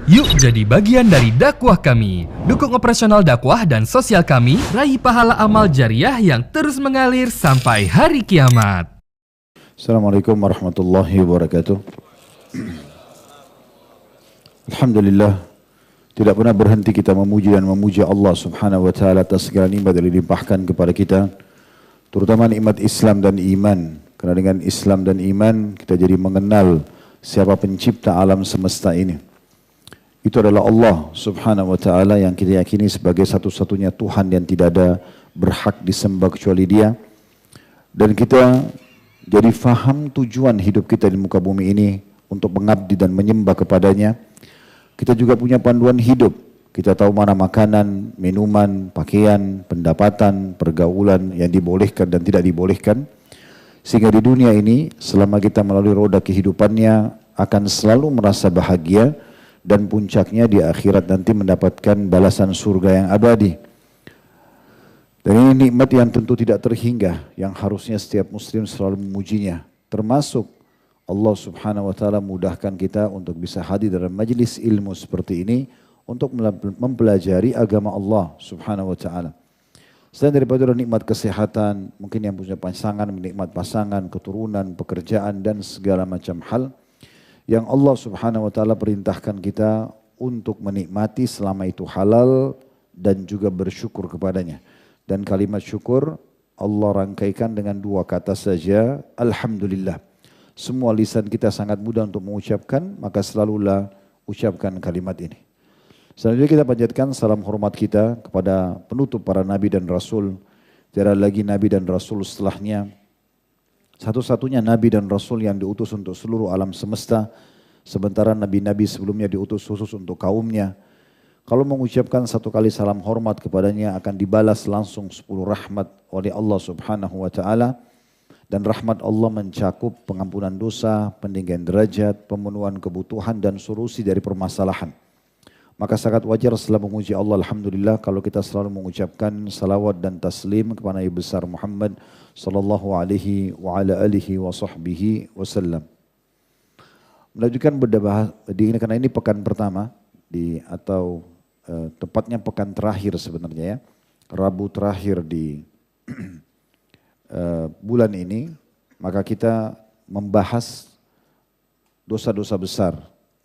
Yuk jadi bagian dari dakwah kami. Dukung operasional dakwah dan sosial kami, raih pahala amal jariah yang terus mengalir sampai hari kiamat. Assalamualaikum warahmatullahi wabarakatuh. Alhamdulillah, tidak pernah berhenti kita memuji dan memuji Allah subhanahu wa ta'ala atas segala nikmat yang dilimpahkan kepada kita, terutama nikmat Islam dan iman. Karena dengan Islam dan iman kita jadi mengenal siapa pencipta alam semesta ini. Itu adalah Allah subhanahu wa ta'ala yang kita yakini sebagai satu-satunya Tuhan yang tidak ada berhak disembah kecuali Dia. Dan kita jadi faham tujuan hidup kita di muka bumi ini untuk mengabdi dan menyembah kepadanya. Kita juga punya panduan hidup. Kita tahu mana makanan, minuman, pakaian, pendapatan, pergaulan yang dibolehkan dan tidak dibolehkan. Sehingga di dunia ini selama kita melalui roda kehidupannya akan selalu merasa bahagia. Dan puncaknya di akhirat nanti mendapatkan balasan surga yang abadi. Dan ini nikmat yang tentu tidak terhingga, yang harusnya setiap muslim selalu memujinya. Termasuk Allah subhanahu wa ta'ala mudahkan kita untuk bisa hadir dalam majlis ilmu seperti ini untuk mempelajari agama Allah subhanahu wa ta'ala. Selain daripada nikmat kesehatan, mungkin yang punya pasangan, nikmat pasangan, keturunan, pekerjaan dan segala macam hal yang Allah subhanahu wa ta'ala perintahkan kita untuk menikmati selama itu halal dan juga bersyukur kepadanya. Dan kalimat syukur Allah rangkaikan dengan dua kata saja, Alhamdulillah. Semua lisan kita sangat mudah untuk mengucapkan, maka selalulah ucapkan kalimat ini. Selanjutnya kita panjatkan salam hormat kita kepada penutup para nabi dan rasul. Tiada lagi nabi dan rasul setelahnya. Satu-satunya nabi dan rasul yang diutus untuk seluruh alam semesta, sementara nabi-nabi sebelumnya diutus khusus untuk kaumnya. Kalau mengucapkan satu kali salam hormat kepadanya akan dibalas langsung 10 rahmat oleh Allah subhanahu wa ta'ala. Dan rahmat Allah mencakup pengampunan dosa, peninggian derajat, pemenuhan kebutuhan dan solusi dari permasalahan. Maka sangat wajar setelah memuji Allah, Alhamdulillah, kalau kita selalu mengucapkan salawat dan taslim kepada Nabi besar Muhammad sallallahu alaihi wa ala alihi wa sahbihi wasallam. Melanjutkan karena ini pekan pertama atau tepatnya pekan terakhir sebenarnya ya. Rabu terakhir di bulan ini, maka kita membahas dosa-dosa besar.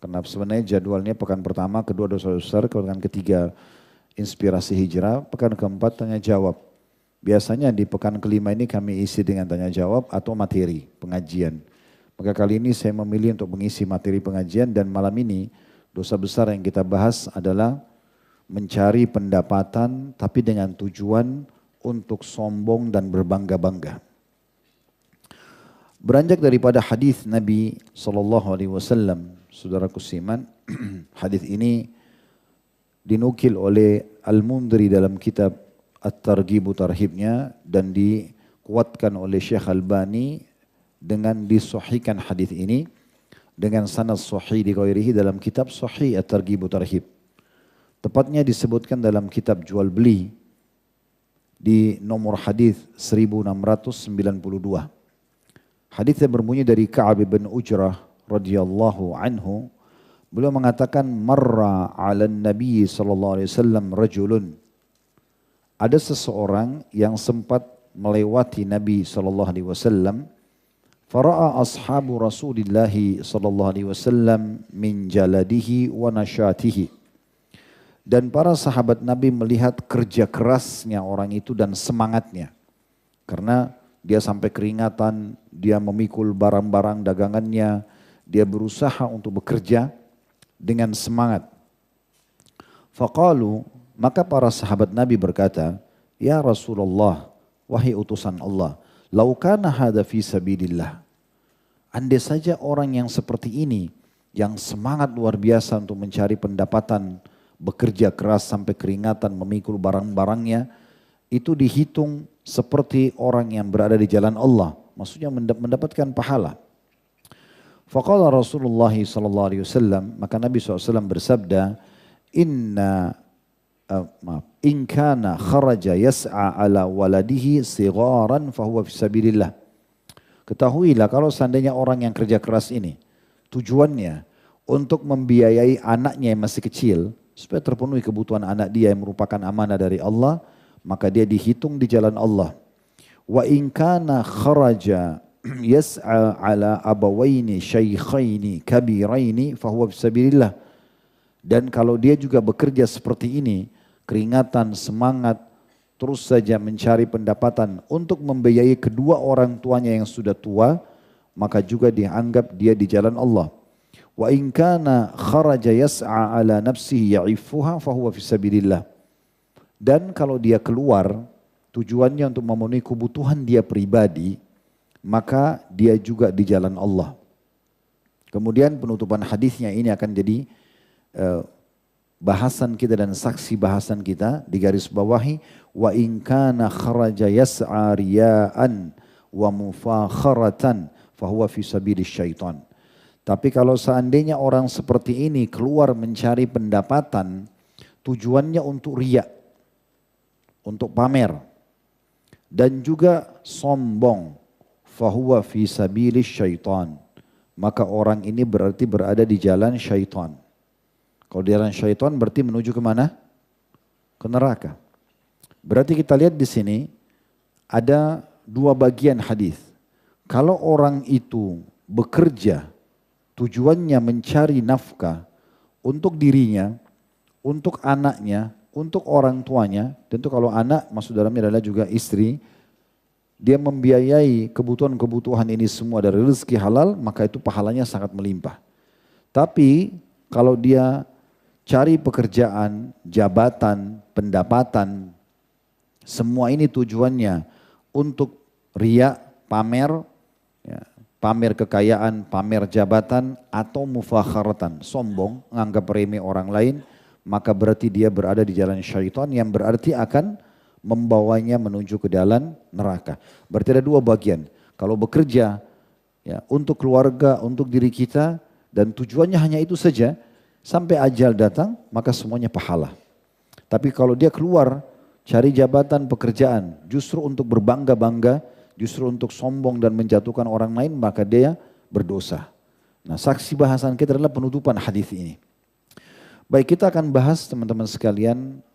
Karena sebenarnya jadwalnya pekan pertama, kedua dosa besar, pekan ketiga inspirasi hijrah, pekan keempat tanya jawab. Biasanya di pekan kelima ini kami isi dengan tanya jawab atau materi pengajian. Maka kali ini saya memilih untuk mengisi materi pengajian dan malam ini dosa besar yang kita bahas adalah mencari pendapatan tapi dengan tujuan untuk sombong dan berbangga-bangga. Beranjak daripada hadis Nabi SAW, saudaraku Siman, hadis ini dinukil oleh Al-Mundhiri dalam kitab At-Targhib Tarhibnya dan dikuatkan oleh Syekh Albani dengan disahihkan hadis ini dengan sanad sahih di ghairihi dalam kitab Sahih At-Targhib Tarhib. Tepatnya disebutkan dalam kitab jual beli di nomor hadis 1692. Hadis yang berbunyi dari Ka'ab bin Ujrah radhiyallahu anhu, beliau mengatakan marra 'alan nabi sallallahu alaihi wasallam rajulun. Ada seseorang yang sempat melewati Nabi sallallahu alaihi wasallam, fara'a ashabu Rasulillah sallallahu alaihi wasallam min jaladihi wa nasyatihi. Dan para sahabat Nabi melihat kerja kerasnya orang itu dan semangatnya. Karena dia sampai keringatan, dia memikul barang-barang dagangannya, dia berusaha untuk bekerja dengan semangat. Faqalu, maka para sahabat Nabi berkata, ya Rasulullah, wahai utusan Allah, lau kana hadza fi sabilillah. Andai saja orang yang seperti ini, yang semangat luar biasa untuk mencari pendapatan, bekerja keras sampai keringatan, memikul barang-barangnya, itu dihitung seperti orang yang berada di jalan Allah. Maksudnya mendapatkan pahala. Faqala Rasulullah sallallahu alaihi wasallam, maka Nabi SAW bersabda, in kana kharaja yas'a ala waladihi sigharan fahuwa fi sabilillah. Ketahuilah kalau seandainya orang yang kerja keras ini tujuannya untuk membiayai anaknya yang masih kecil supaya terpenuhi kebutuhan anak dia yang merupakan amanah dari Allah, maka dia dihitung di jalan Allah. Wa in kana kharaja yas'a ala abawaini syaikhaini kabiraini fahuwa fisabilillah. Dan kalau dia juga bekerja seperti ini, keringatan, semangat, terus saja mencari pendapatan untuk membiayai kedua orang tuanya yang sudah tua, maka juga dianggap dia di jalan Allah. Wa in kana kharaja yas'a ala nafsihi ya'ifuha fahuwa fisabilillah. Dan kalau dia keluar tujuannya untuk memenuhi kebutuhan dia pribadi, maka dia juga di jalan Allah. Kemudian penutupan hadisnya ini akan jadi bahasan kita dan saksi bahasan kita di garis bawahi. Wa in kana kharaja yas'a riya'an wa mufakharatan fahuwa fi sabilis syaitan. Tapi kalau seandainya orang seperti ini keluar mencari pendapatan, tujuannya untuk riya, untuk pamer, dan juga sombong, fahuwa fi sabilis syaitan. Maka orang ini berarti berada di jalan syaitan. Kalau di jalan syaitan berarti menuju kemana? Ke neraka. Berarti kita lihat di sini ada dua bagian hadis. Kalau orang itu bekerja, tujuannya mencari nafkah untuk dirinya, untuk anaknya, untuk orang tuanya. Tentu kalau anak masuk dalamnya adalah juga istri. Dia membiayai kebutuhan-kebutuhan ini semua dari rezeki halal, maka itu pahalanya sangat melimpah. Tapi kalau dia cari pekerjaan, jabatan, pendapatan, semua ini tujuannya untuk riya, pamer, ya, pamer kekayaan, pamer jabatan, atau mufakharatan, sombong, menganggap remeh orang lain, maka berarti dia berada di jalan syaitan yang berarti akan membawanya menuju ke jalan neraka. Berarti ada dua bagian. Kalau bekerja ya, untuk keluarga, untuk diri kita, dan tujuannya hanya itu saja, sampai ajal datang, maka semuanya pahala. Tapi kalau dia keluar, cari jabatan, pekerjaan, justru untuk berbangga-bangga, justru untuk sombong dan menjatuhkan orang lain, maka dia berdosa. Nah, saksi bahasan kita adalah penutupan hadis ini. Baik, kita akan bahas teman-teman sekalian,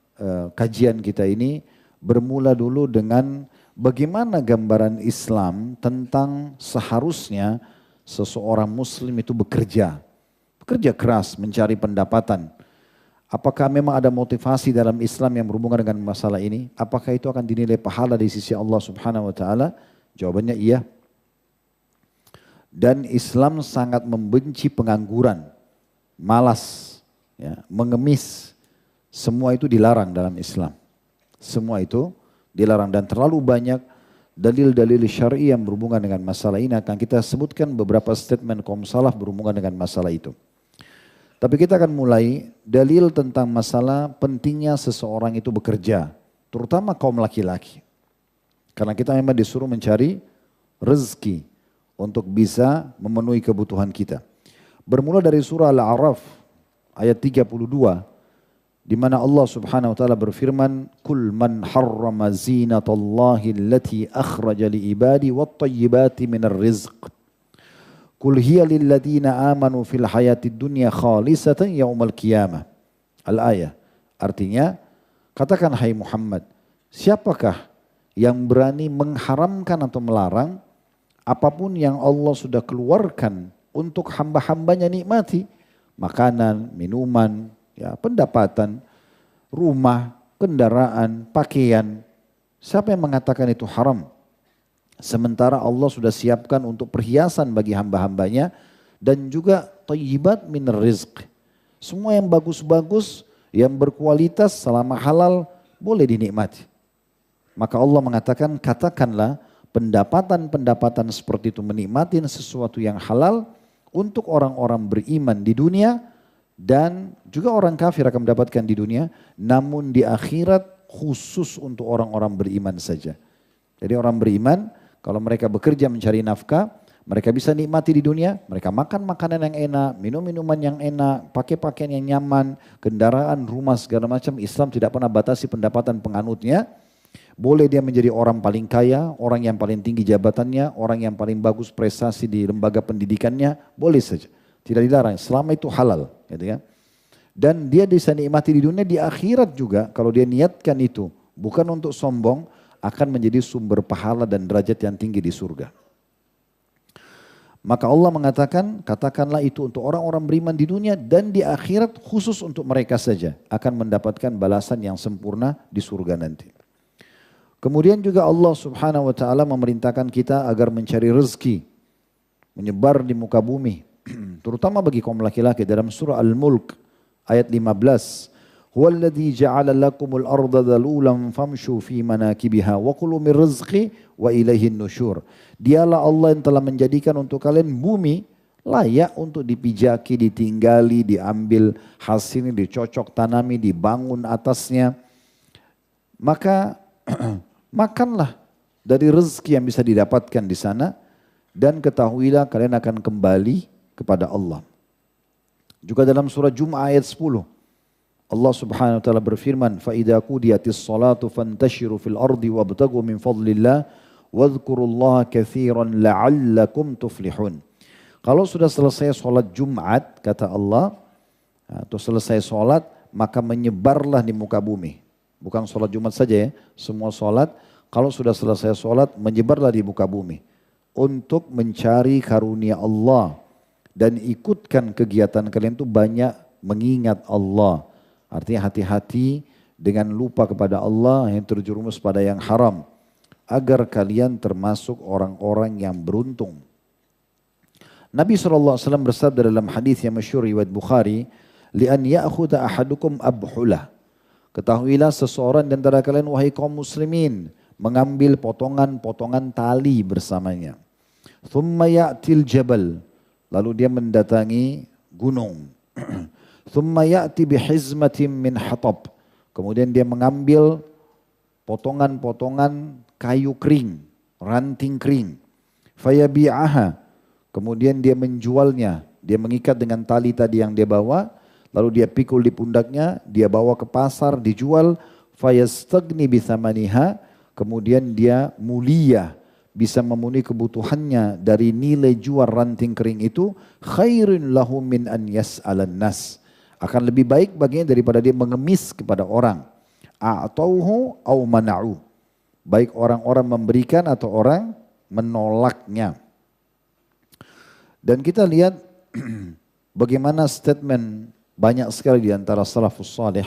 kajian kita ini bermula dulu dengan bagaimana gambaran Islam tentang seharusnya seseorang muslim itu bekerja keras mencari pendapatan. Apakah memang ada motivasi dalam Islam yang berhubungan dengan masalah ini? Apakah itu akan dinilai pahala di sisi Allah Subhanahu wa taala? Jawabannya iya. Dan Islam sangat membenci pengangguran, malas, ya, mengemis. Semua itu dilarang dalam Islam. Semua itu dilarang dan terlalu banyak dalil-dalil syar'i yang berhubungan dengan masalah ini. Akan kita sebutkan beberapa statement kaum salaf berhubungan dengan masalah itu. Tapi kita akan mulai dalil tentang masalah pentingnya seseorang itu bekerja, terutama kaum laki-laki. Karena kita memang disuruh mencari rezeki untuk bisa memenuhi kebutuhan kita. Bermula dari surah Al-A'raf ayat 32, di mana Allah Subhanahu wa taala berfirman, "Kul man harrama zinatallahi allati akhraja li ibadi wat thayyibati minar rizq. Kul hiya lil ladzina amanu fil hayatid dunya khalisatan yaumal qiyamah." Al-ayah. Artinya, katakan hai Muhammad, siapakah yang berani mengharamkan atau melarang apapun yang Allah sudah keluarkan untuk hamba-hambanya nikmati, makanan, minuman, ya, pendapatan, rumah, kendaraan, pakaian. Siapa yang mengatakan itu haram? Sementara Allah sudah siapkan untuk perhiasan bagi hamba-hambanya dan juga thayyibat minar rizq. Semua yang bagus-bagus, yang berkualitas selama halal boleh dinikmati. Maka Allah mengatakan, katakanlah pendapatan-pendapatan seperti itu menikmati sesuatu yang halal untuk orang-orang beriman di dunia dan juga orang kafir akan mendapatkan di dunia, namun di akhirat khusus untuk orang-orang beriman saja. Jadi orang beriman kalau mereka bekerja mencari nafkah, mereka bisa nikmati di dunia, mereka makan makanan yang enak, minum minuman yang enak, pakai pakaian yang nyaman, kendaraan, rumah segala macam. Islam tidak pernah batasi pendapatan penganutnya. Boleh dia menjadi orang paling kaya, orang yang paling tinggi jabatannya, orang yang paling bagus prestasi di lembaga pendidikannya, boleh saja. Tidak dilarang, selama itu halal. Gitu kan. Dan dia bisa nikmati di dunia, di akhirat juga. Kalau dia niatkan itu, bukan untuk sombong, akan menjadi sumber pahala dan derajat yang tinggi di surga. Maka Allah mengatakan, katakanlah itu untuk orang-orang beriman di dunia dan di akhirat khusus untuk mereka saja. Akan mendapatkan balasan yang sempurna di surga nanti. Kemudian juga Allah subhanahu wa ta'ala memerintahkan kita agar mencari rezeki. Menyebar di muka bumi. Terutama bagi kaum laki-laki dalam surah Al-Mulk ayat 15. Huwallazi ja'ala lakumul arda dhalulan famshu fi manakibiha wa kulu min rizqi wa ilaihin nusyur. Dialah Allah yang telah menjadikan untuk kalian bumi layak untuk dipijaki, ditinggali, diambil hasilnya, dicocok tanami, dibangun atasnya. Maka makanlah dari rezeki yang bisa didapatkan di sana dan ketahuilah kalian akan kembali kepada Allah. Juga dalam surah Jum'ah ayat 10. Allah subhanahu wa ta'ala berfirman, فَإِذَا قُضِيَتِ الصَّلَاةُ فَانْتَشِرُوا فِي الْأَرْضِ وَابْتَغُوا مِنْ فَضْلِ اللَّهِ وَاذْكُرُوا اللَّهَ كَثِيرًا لَعَلَّكُمْ تُفْلِحُونَ. Kalau sudah selesai sholat Jumat, kata Allah, atau selesai sholat, maka menyebarlah di muka bumi. Bukan sholat Jumat saja ya, semua sholat, kalau sudah selesai sholat, menyebarlah di muka bumi. Untuk mencari karunia Allah. Dan ikutkan kegiatan kalian itu banyak mengingat Allah. Artinya hati-hati dengan lupa kepada Allah yang terjerumus pada yang haram. Agar kalian termasuk orang-orang yang beruntung. Nabi SAW bersabda dalam hadis yang masyhur riwayat Bukhari, "Li'an ya'khudha ahadukum abhulah." Ketahuilah seseorang di antara kalian wahai kaum muslimin mengambil potongan-potongan tali bersamanya. Thumma ya'til jabal. Lalu dia mendatangi gunung. Thumma ya'ti bihizmatin min hatab. Kemudian dia mengambil potongan-potongan kayu kering, ranting kering. Fayabi'aha. Kemudian dia menjualnya. Dia mengikat dengan tali tadi yang dia bawa. Lalu dia pikul di pundaknya. Dia bawa ke pasar, dijual. Fayastagni bithamaniha. Kemudian dia mulia. Bisa memenuhi kebutuhannya dari nilai jual ranting kering itu. Khairun lahu min an yas'alan nas. Akan lebih baik baginya daripada dia mengemis kepada orang. A'tauhu au mana'u. Baik orang-orang memberikan atau orang menolaknya. Dan kita lihat bagaimana statement banyak sekali di antara salafus salih.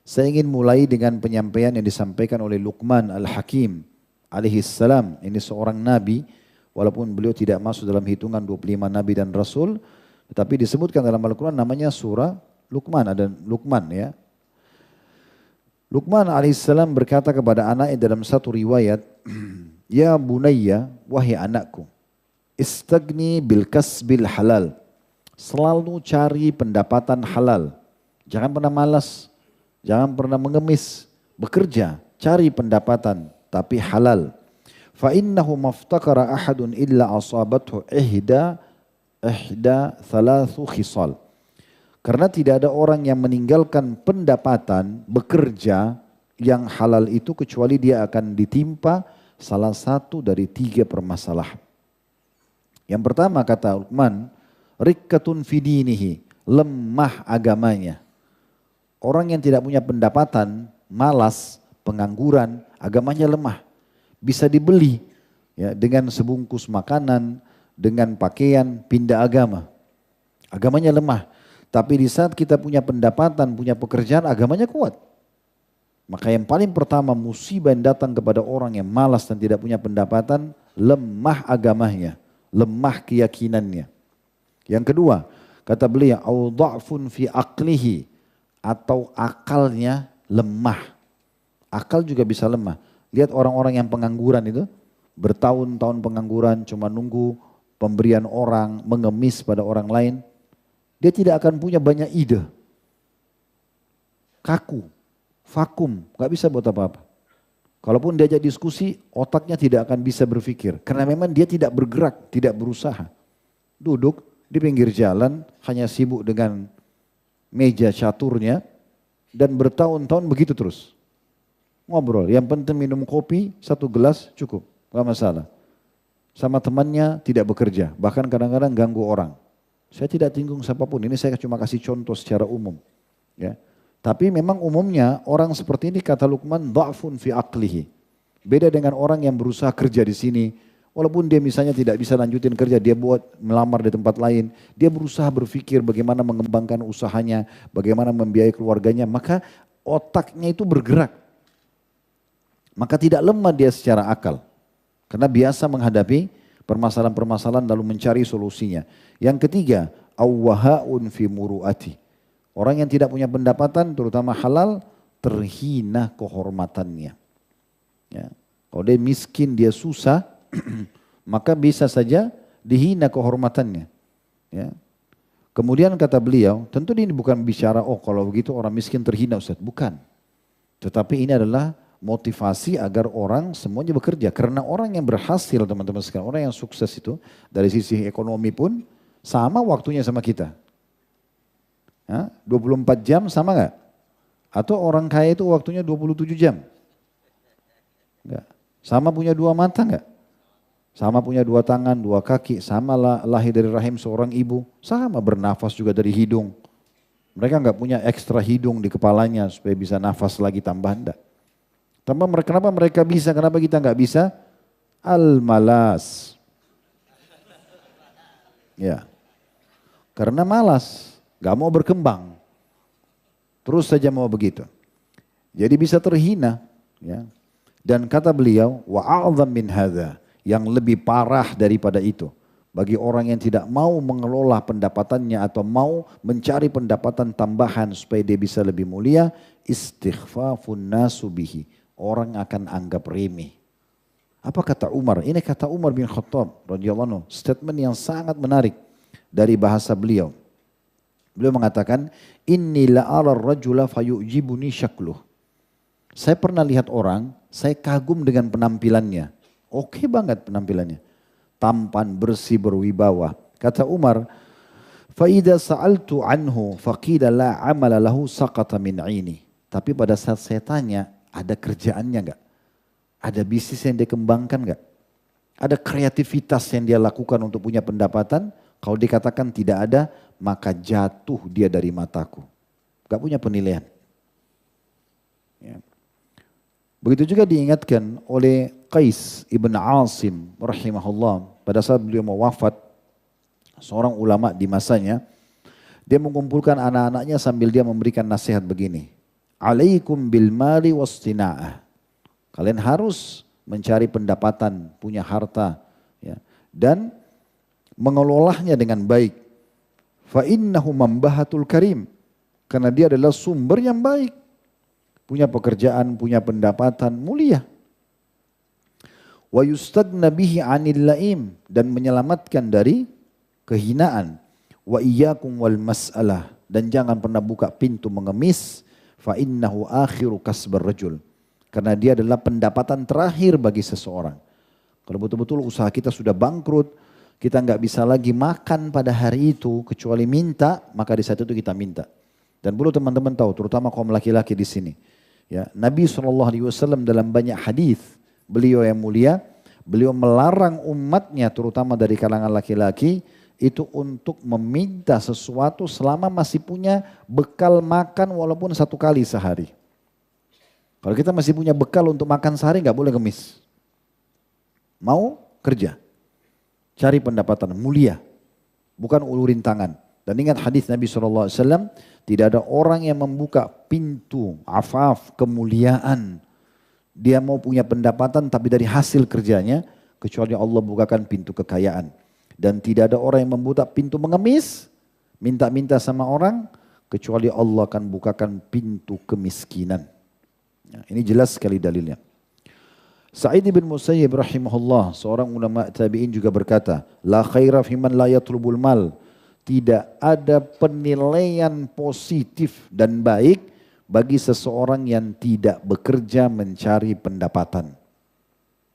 Saya ingin mulai dengan penyampaian yang disampaikan oleh Luqman Al-Hakim alaihi salam. Ini seorang nabi, walaupun beliau tidak masuk dalam hitungan 25 nabi dan rasul, tetapi disebutkan dalam Al-Quran namanya surah Luqman, ada Luqman ya. Luqman alaihissalam berkata kepada anaknya dalam satu riwayat, "Ya bunayya, wahai anakku, istagni bil kasbil halal." Selalu cari pendapatan halal. Jangan pernah malas, jangan pernah mengemis, bekerja, cari pendapatan tapi halal. Fa innahu maftakara ahadun illa asabathu ihda thalathu khisal. Karena tidak ada orang yang meninggalkan pendapatan bekerja yang halal itu kecuali dia akan ditimpa salah satu dari 3 permasalahan. Yang pertama kata Luqman, rikkatun fidinihi, lemah agamanya. Orang yang tidak punya pendapatan, malas, pengangguran, agamanya lemah. Bisa dibeli ya, dengan sebungkus makanan, dengan pakaian, pindah agama. Agamanya lemah. Tapi di saat kita punya pendapatan, punya pekerjaan, agamanya kuat. Maka yang paling pertama musibah yang datang kepada orang yang malas dan tidak punya pendapatan, lemah agamanya, lemah keyakinannya. Yang kedua, kata beliau, au dha'fun fi aqlihi, atau akalnya lemah. Akal juga bisa lemah. Lihat orang-orang yang pengangguran itu, bertahun-tahun pengangguran, cuma nunggu pemberian orang, mengemis pada orang lain. Dia tidak akan punya banyak ide. Kaku, vakum, gak bisa buat apa-apa. Kalaupun diajak diskusi, otaknya tidak akan bisa berpikir. Karena memang dia tidak bergerak, tidak berusaha. Duduk di pinggir jalan, hanya sibuk dengan meja caturnya, dan bertahun-tahun begitu terus. Ngobrol, yang penting minum kopi, 1 gelas cukup, gak masalah. Sama temannya tidak bekerja, bahkan kadang-kadang ganggu orang. Saya tidak tinggung siapapun, ini saya cuma kasih contoh secara umum. Ya. Tapi memang umumnya orang seperti ini kata Luqman, dha'fun fi aqlihi. Beda dengan orang yang berusaha kerja di sini, walaupun dia misalnya tidak bisa lanjutin kerja, dia buat melamar di tempat lain, dia berusaha berpikir bagaimana mengembangkan usahanya, bagaimana membiayai keluarganya, maka otaknya itu bergerak. Maka tidak lemah dia secara akal. Karena biasa menghadapi permasalahan-permasalahan lalu mencari solusinya. Yang ketiga, awwahaun fi muru'ati. Orang yang tidak punya pendapatan terutama halal terhina kehormatannya. Ya. Kalau dia miskin, dia susah, maka bisa saja dihina kehormatannya. Ya. Kemudian kata beliau, tentu ini bukan bicara, oh kalau begitu orang miskin terhina Ustaz. Bukan. Tetapi ini adalah motivasi agar orang semuanya bekerja. Karena orang yang berhasil teman-teman sekalian, orang yang sukses itu dari sisi ekonomi pun sama waktunya sama kita. Ya, 24 jam sama nggak? Atau orang kaya itu waktunya 27 jam? Enggak. Sama punya dua mata enggak? Sama punya dua tangan, dua kaki, sama lahir dari rahim seorang ibu, sama bernafas juga dari hidung. Mereka enggak punya ekstra hidung di kepalanya supaya bisa nafas lagi tambahan enggak. Kenapa mereka bisa, kenapa kita enggak bisa? Al-malas. Ya. Karena malas, enggak mau berkembang. Terus saja mau begitu. Jadi bisa terhina, ya. Dan kata beliau, wa'a'zam min hadza, yang lebih parah daripada itu. Bagi orang yang tidak mau mengelola pendapatannya atau mau mencari pendapatan tambahan supaya dia bisa lebih mulia, istighfafun nasu bihi. Orang akan anggap remeh. Apa kata Umar? Ini kata Umar bin Khattab radhiyallahu anhu, statement yang sangat menarik dari bahasa beliau. Beliau mengatakan, inni la'ara ar-rajula fayu'jibuni syakluh. Saya pernah lihat orang, saya kagum dengan penampilannya. Oke banget penampilannya. Tampan, bersih, berwibawa. Kata Umar, فَإِذَا سَأَلْتُ عَنْهُ فَقِيلَ لَا عَمَلَ لَهُ سَقَطَ مِنْ عِينِي. Tapi pada saat saya tanya, ada kerjaannya enggak? Ada bisnis yang dia kembangkan enggak? Ada kreativitas yang dia lakukan untuk punya pendapatan? Kalau dikatakan tidak ada, maka jatuh dia dari mataku. Enggak punya penilaian. Ya. Begitu juga diingatkan oleh Qais ibn Asim rahimahullah pada saat beliau mau wafat, seorang ulama di masanya, dia mengumpulkan anak-anaknya sambil dia memberikan nasihat begini. Alaikum bil mali wastina'ah. Kalian harus mencari pendapatan, punya harta, ya, dan mengelolanya dengan baik. Fa innahu mambahatul karim. Karena dia adalah sumber yang baik. Punya pekerjaan, punya pendapatan, mulia. Wa yustagna bihi 'anil laim, dan menyelamatkan dari kehinaan. Wa iyyakum wal mas'alah, dan jangan pernah buka pintu mengemis. Fa innahu akhiru kasbar rajul. Karena dia adalah pendapatan terakhir bagi seseorang. Kalau betul-betul usaha kita sudah bangkrut, kita nggak bisa lagi makan pada hari itu kecuali minta, maka di saat itu kita minta. Dan perlu teman-teman tahu, terutama kaum laki-laki di sini. Ya, Nabi SAW dalam banyak hadis, beliau yang mulia, beliau melarang umatnya terutama dari kalangan laki-laki itu untuk meminta sesuatu selama masih punya bekal makan walaupun satu kali sehari. Kalau kita masih punya bekal untuk makan sehari nggak boleh ngemis. Mau kerja, cari pendapatan mulia, bukan ulurin tangan. Dan ingat hadis Nabi SAW, tidak ada orang yang membuka pintu afaf kemuliaan. Dia mau punya pendapatan tapi dari hasil kerjanya, kecuali Allah bukakan pintu kekayaan. Dan tidak ada orang yang membuka pintu mengemis, minta-minta sama orang, kecuali Allah akan bukakan pintu kemiskinan. Ya, ini jelas sekali dalilnya. Sa'id bin Musayyib rahimahullah, seorang ulama tabi'in juga berkata, la khaira fiman la yatlubul mal. Tidak ada penilaian positif dan baik bagi seseorang yang tidak bekerja mencari pendapatan.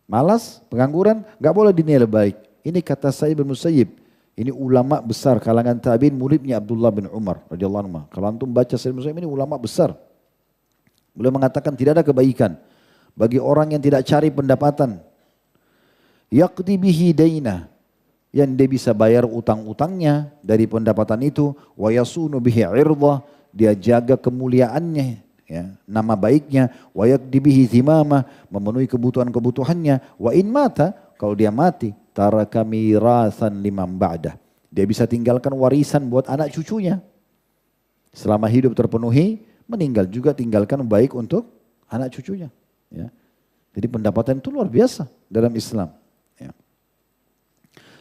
Malas, pengangguran, gak boleh dinilai baik. Ini kata Sa'id bin Musayyib. Ini ulama besar kalangan tabi'in, muridnya Abdullah bin Umar radhiyallahu anhu. Kalau antum baca Sa'id bin Musayyib, ini ulama besar. Beliau mengatakan tidak ada kebaikan bagi orang yang tidak cari pendapatan. Yaqdi bihi dainah, yang dia bisa bayar utang-utangnya dari pendapatan itu, wa yasunu bihi 'irdah, dia jaga kemuliaannya, ya, nama baiknya, wa yaqdi bihi zimamah, memenuhi kebutuhan-kebutuhannya, wa in mata, kalau dia mati, taraka mirasan liman ba'dah, dia bisa tinggalkan warisan buat anak cucunya. Selama hidup terpenuhi, meninggal juga tinggalkan baik untuk anak cucunya. Ya. Jadi pendapatan itu luar biasa dalam Islam. Ya.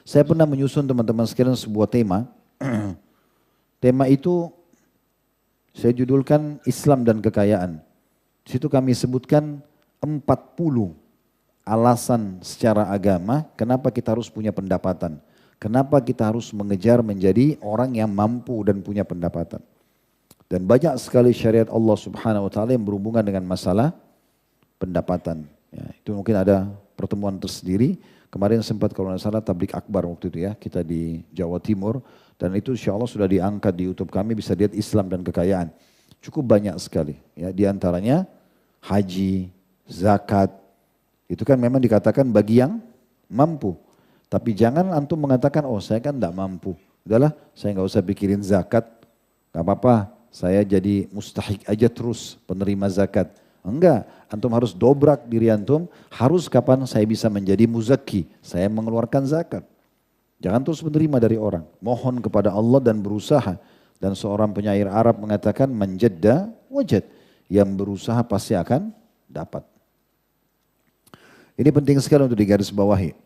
Saya pernah menyusun teman-teman sekalian sebuah tema. Tema itu saya judulkan Islam dan Kekayaan. Di situ kami sebutkan 40 alasan secara agama kenapa kita harus punya pendapatan. Kenapa kita harus mengejar menjadi orang yang mampu dan punya pendapatan. Dan banyak sekali syariat Allah Subhanahu wa taala yang berhubungan dengan masalah pendapatan. Ya, itu mungkin ada pertemuan tersendiri. Kemarin sempat kalau tidak salah tablik akbar waktu itu ya, kita di Jawa Timur. Dan itu insya Allah sudah diangkat di YouTube kami, bisa lihat Islam dan Kekayaan. Cukup banyak sekali. Ya, di antaranya haji, zakat. Itu kan memang dikatakan bagi yang mampu. Tapi jangan antum mengatakan, oh saya kan tidak mampu. Udahlah, saya nggak usah pikirin zakat. Gak apa-apa, saya jadi mustahik aja terus penerima zakat. Enggak, antum harus dobrak diri antum, harus kapan saya bisa menjadi muzaki, saya mengeluarkan zakat. Jangan terus menerima dari orang, mohon kepada Allah dan berusaha. Dan seorang penyair Arab mengatakan, manjadda wajad, yang berusaha pasti akan dapat. Ini penting sekali untuk digarisbawahi.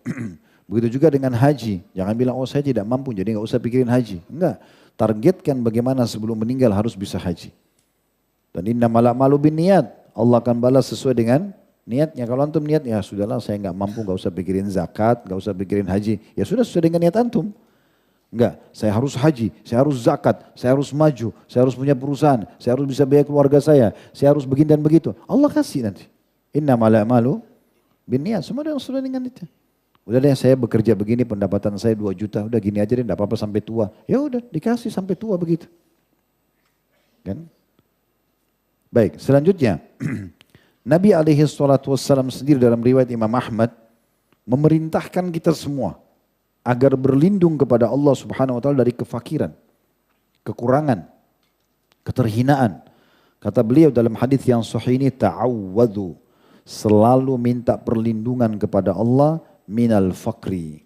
Begitu juga dengan haji, jangan bilang, oh saya tidak mampu jadi nggak usah pikirin haji. Enggak, targetkan bagaimana sebelum meninggal harus bisa haji. Dan innamal a'malu binniyat. Allah akan balas sesuai dengan niatnya. Kalau antum niat, ya sudahlah saya nggak mampu, nggak usah pikirin zakat, nggak usah pikirin haji. Ya sudah sesuai dengan niat antum. Enggak, saya harus haji, saya harus zakat, saya harus maju, saya harus punya perusahaan, saya harus bisa biaya keluarga saya harus begini dan begitu. Allah kasih nanti. Innamal a'malu binniyat. Semua sudah dengan itu. Udah deh saya bekerja begini, pendapatan saya 2 juta, udah gini aja deh, enggak apa-apa sampai tua. Ya udah dikasih sampai tua begitu. Kan? Baik, selanjutnya Nabi SAW sendiri dalam riwayat Imam Ahmad memerintahkan kita semua agar berlindung kepada Allah Subhanahu wa taala dari kefakiran, kekurangan, keterhinaan. Kata beliau dalam hadis yang sahih ini, ta'awwadhu, selalu minta perlindungan kepada Allah minal fakri,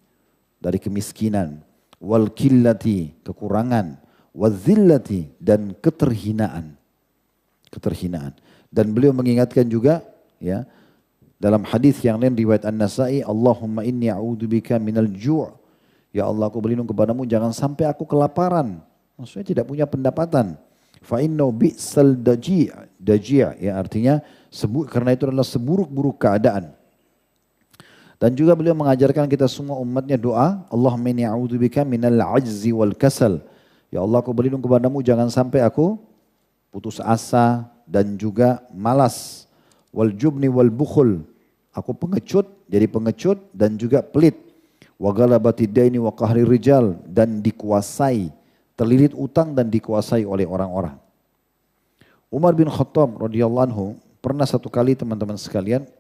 dari kemiskinan, wal killati, kekurangan, wadzillati, dan keterhinaan. Dan beliau mengingatkan juga ya dalam hadis yang lain riwayat An-Nasa'i, Allahumma inni a'udzubika minal ju'. Ya Allah, aku berlindung kepadamu jangan sampai aku kelaparan. Maksudnya tidak punya pendapatan. Fa inna bi'sal daji', ya artinya karena itu adalah seburuk-buruk keadaan. Dan juga beliau mengajarkan kita semua umatnya doa, Allahumma inni a'udzubika minal ajzi wal kasal. Ya Allah, aku berlindung kepadamu jangan sampai aku putus asa dan juga malas. Wal jubni wal bukhul, aku pengecut, jadi pengecut dan juga pelit. Wa ghalabati daini wa qahri rijal, dan dikuasai, terlilit utang dan dikuasai oleh orang-orang. Umar bin Khattab radhiyallahu anhu pernah satu kali teman-teman sekalian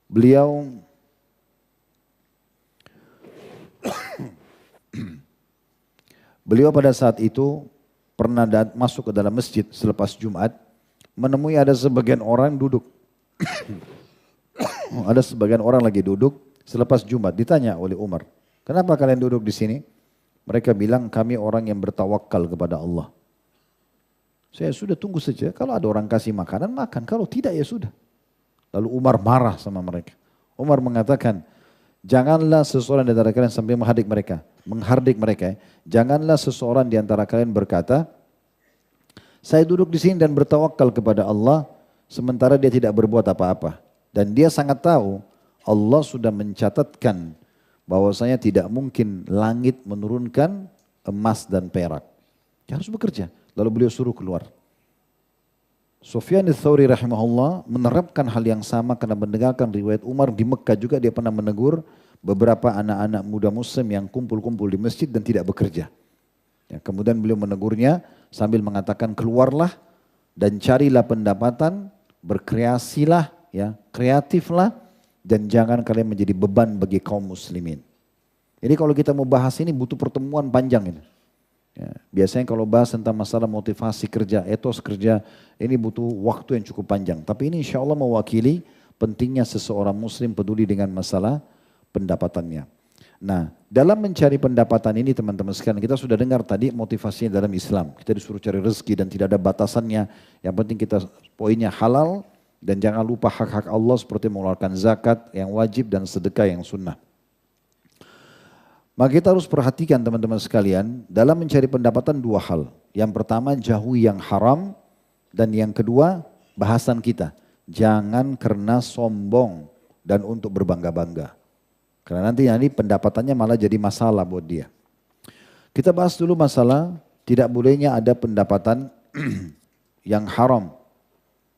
beliau pada saat itu pernah masuk ke dalam masjid selepas Jumat, menemui ada sebagian orang duduk. Ada sebagian orang lagi duduk selepas Jumat. Ditanya oleh Umar, kenapa kalian duduk di sini? Mereka bilang, kami orang yang bertawakal kepada Allah. Saya sudah tunggu saja, kalau ada orang kasih makanan, makan. Kalau tidak ya sudah. Lalu Umar marah sama mereka. Umar mengatakan, janganlah seseorang di antara kalian sampai menghardik mereka. Janganlah seseorang di antara kalian berkata, saya duduk di sini dan bertawakal kepada Allah, sementara dia tidak berbuat apa-apa. Dan dia sangat tahu Allah sudah mencatatkan bahwasanya tidak mungkin langit menurunkan emas dan perak. Dia harus bekerja. Lalu beliau suruh keluar. Sufyan ats-Tsauri rahimahullah menerapkan hal yang sama karena mendengarkan riwayat Umar di Mekah juga dia pernah menegur beberapa anak-anak muda muslim yang kumpul-kumpul di masjid dan tidak bekerja. Ya, kemudian beliau menegurnya sambil mengatakan, keluarlah dan carilah pendapatan, berkreasilah, ya, kreatiflah, dan jangan kalian menjadi beban bagi kaum muslimin. Jadi kalau kita mau bahas ini butuh pertemuan panjang ini. Ya, biasanya kalau bahas tentang masalah motivasi kerja, etos kerja, ini butuh waktu yang cukup panjang. Tapi ini insya Allah mewakili pentingnya seseorang muslim peduli dengan masalah pendapatannya. Nah, dalam mencari pendapatan ini teman-teman sekalian, kita sudah dengar tadi motivasinya dalam Islam. Kita disuruh cari rezeki dan tidak ada batasannya. Yang penting kita poinnya halal dan jangan lupa hak-hak Allah seperti mengeluarkan zakat yang wajib dan sedekah yang sunnah. Maka kita harus perhatikan teman-teman sekalian, dalam mencari pendapatan dua hal. Yang pertama jauhi yang haram, dan yang kedua bahasan kita. Jangan karena sombong dan untuk berbangga-bangga. Karena nanti pendapatannya malah jadi masalah buat dia. Kita bahas dulu masalah tidak bolehnya ada pendapatan yang haram.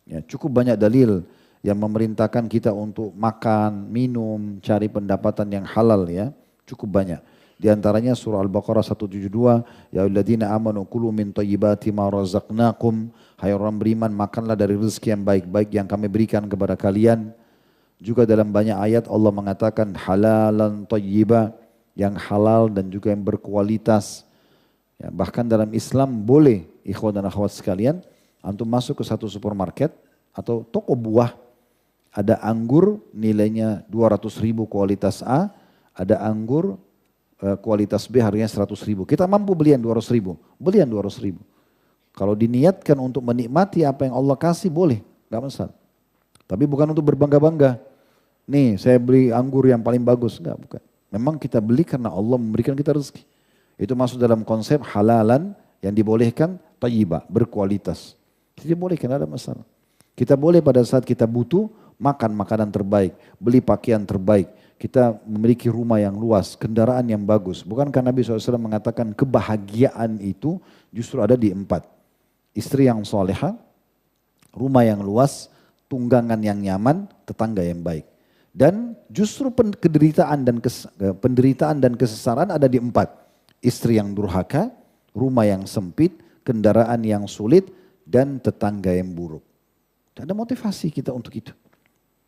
Ya, cukup banyak dalil yang memerintahkan kita untuk makan, minum, cari pendapatan yang halal ya. Cukup banyak. Di antaranya surah Al-Baqarah 172, ya ayyuhalladzina amanu kulu min thayyibati ma razaqnakum, hai orang beriman makanlah dari rezeki yang baik-baik yang kami berikan kepada kalian. Juga dalam banyak ayat Allah mengatakan halalan thayyiba, yang halal dan juga yang berkualitas. Ya, bahkan dalam Islam boleh ikhwan dan akhwat sekalian, antum masuk ke satu supermarket atau toko buah, ada anggur nilainya 200.000 kualitas A, ada anggur kualitas B harganya 100.000. Kita mampu beli yang 200.000, beli yang 200.000. Kalau diniatkan untuk menikmati apa yang Allah kasih boleh, gak masalah. Tapi bukan untuk berbangga-bangga. Nih saya beli anggur yang paling bagus, enggak, bukan. Memang kita beli karena Allah memberikan kita rezeki. Itu masuk dalam konsep halalan yang dibolehkan, thayyibah, berkualitas. Jadi boleh, karena ada masalah. Kita boleh pada saat kita butuh makan makanan terbaik, beli pakaian terbaik. Kita memiliki rumah yang luas, kendaraan yang bagus. Bukankah Nabi SAW mengatakan kebahagiaan itu justru ada di 4. Istri yang soleha, rumah yang luas, tunggangan yang nyaman, tetangga yang baik. Dan justru penderitaan dan kesesaran ada di 4. Istri yang durhaka, rumah yang sempit, kendaraan yang sulit, dan tetangga yang buruk. Tidak ada motivasi kita untuk itu.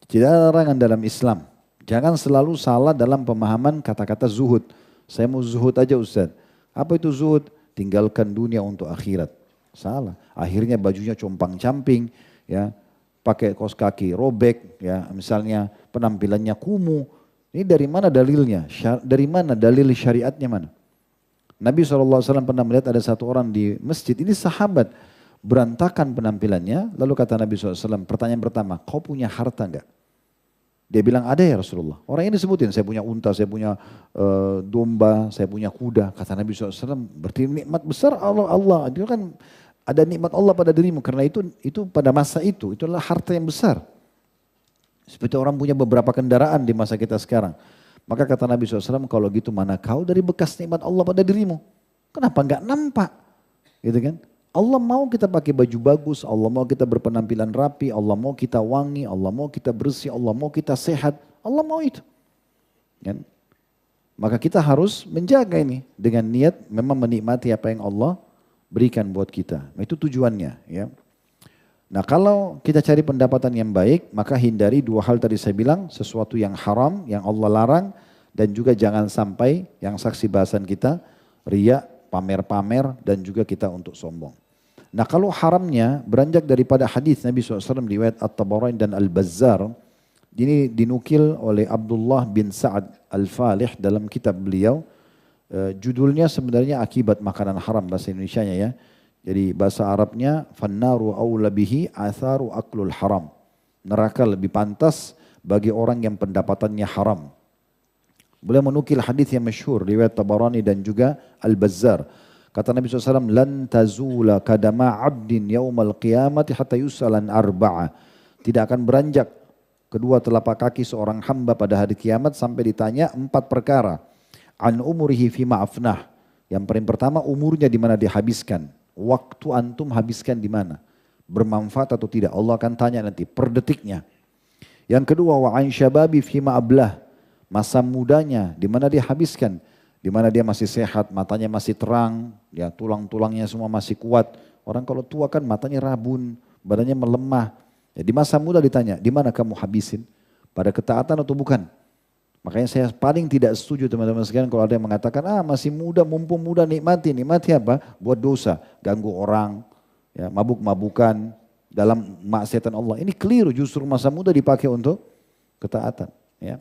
Tidak ada larangan dalam Islam. Jangan selalu salah dalam pemahaman kata-kata zuhud. Saya mau zuhud aja Ustaz. Apa itu zuhud? Tinggalkan dunia untuk akhirat. Salah. Akhirnya bajunya compang-camping, ya, pakai kaos kaki robek, ya, misalnya penampilannya kumuh. Ini dari mana dalilnya? Dari mana dalil syariatnya mana? Nabi SAW pernah melihat ada satu orang di masjid, ini sahabat, berantakan penampilannya. Lalu kata Nabi SAW, pertanyaan pertama, kau punya harta enggak? Dia bilang ada ya Rasulullah. Orang ini disebutin, saya punya unta, saya punya domba, saya punya kuda. Kata Nabi SAW, berarti nikmat besar Allah. Itu kan ada nikmat Allah pada dirimu. Karena itu pada masa itu adalah harta yang besar. Seperti orang punya beberapa kendaraan di masa kita sekarang. Maka kata Nabi SAW, kalau gitu mana kau dari bekas nikmat Allah pada dirimu? Kenapa enggak nampak? Gitu kan? Allah mau kita pakai baju bagus, Allah mau kita berpenampilan rapi, Allah mau kita wangi, Allah mau kita bersih, Allah mau kita sehat, Allah mau itu. Kan? Maka kita harus menjaga ini dengan niat memang menikmati apa yang Allah berikan buat kita. Itu tujuannya. Ya. Nah kalau kita cari pendapatan yang baik, maka hindari 2 hal tadi saya bilang, sesuatu yang haram, yang Allah larang, dan juga jangan sampai yang saksi bahasan kita, riya, pamer-pamer, dan juga kita untuk sombong. Nah kalau haramnya beranjak daripada hadis Nabi SAW riwayat At-Tabarani dan Al-Bazzar, ini dinukil oleh Abdullah bin Sa'ad Al-Falih dalam kitab beliau. Judulnya sebenarnya akibat makanan haram bahasa Indonesianya ya. Jadi bahasa Arabnya fannaru aula bihi atharu aklul haram. Neraka lebih pantas bagi orang yang pendapatannya haram. Beliau menukil hadis yang masyhur riwayat Tabarani dan juga Al-Bazzar. Kata Nabi SAW, lan tazula kadama abdin yaumal qiyamati hatta yusalan arba'a. Tidak akan beranjak kedua telapak kaki seorang hamba pada hari kiamat sampai ditanya 4 perkara. An umurihi fima afnah. Yang paling pertama umurnya di mana dihabiskan. Waktu antum habiskan di mana. Bermanfaat atau tidak. Allah akan tanya nanti per detiknya. Yang kedua wa an syababi fima ablah. Masa mudanya di mana dia habiskan. Di mana dia masih sehat, matanya masih terang, ya tulang-tulangnya semua masih kuat. Orang kalau tua kan matanya rabun, badannya melemah. Ya, di masa muda ditanya, di mana kamu habisin? Pada ketaatan atau bukan? Makanya saya paling tidak setuju teman-teman sekalian kalau ada yang mengatakan, masih muda, mumpung muda nikmati. Nikmati apa? Buat dosa, ganggu orang, ya, mabuk-mabukan, dalam maksiatan Allah. Ini keliru, justru masa muda dipakai untuk ketaatan. Ya.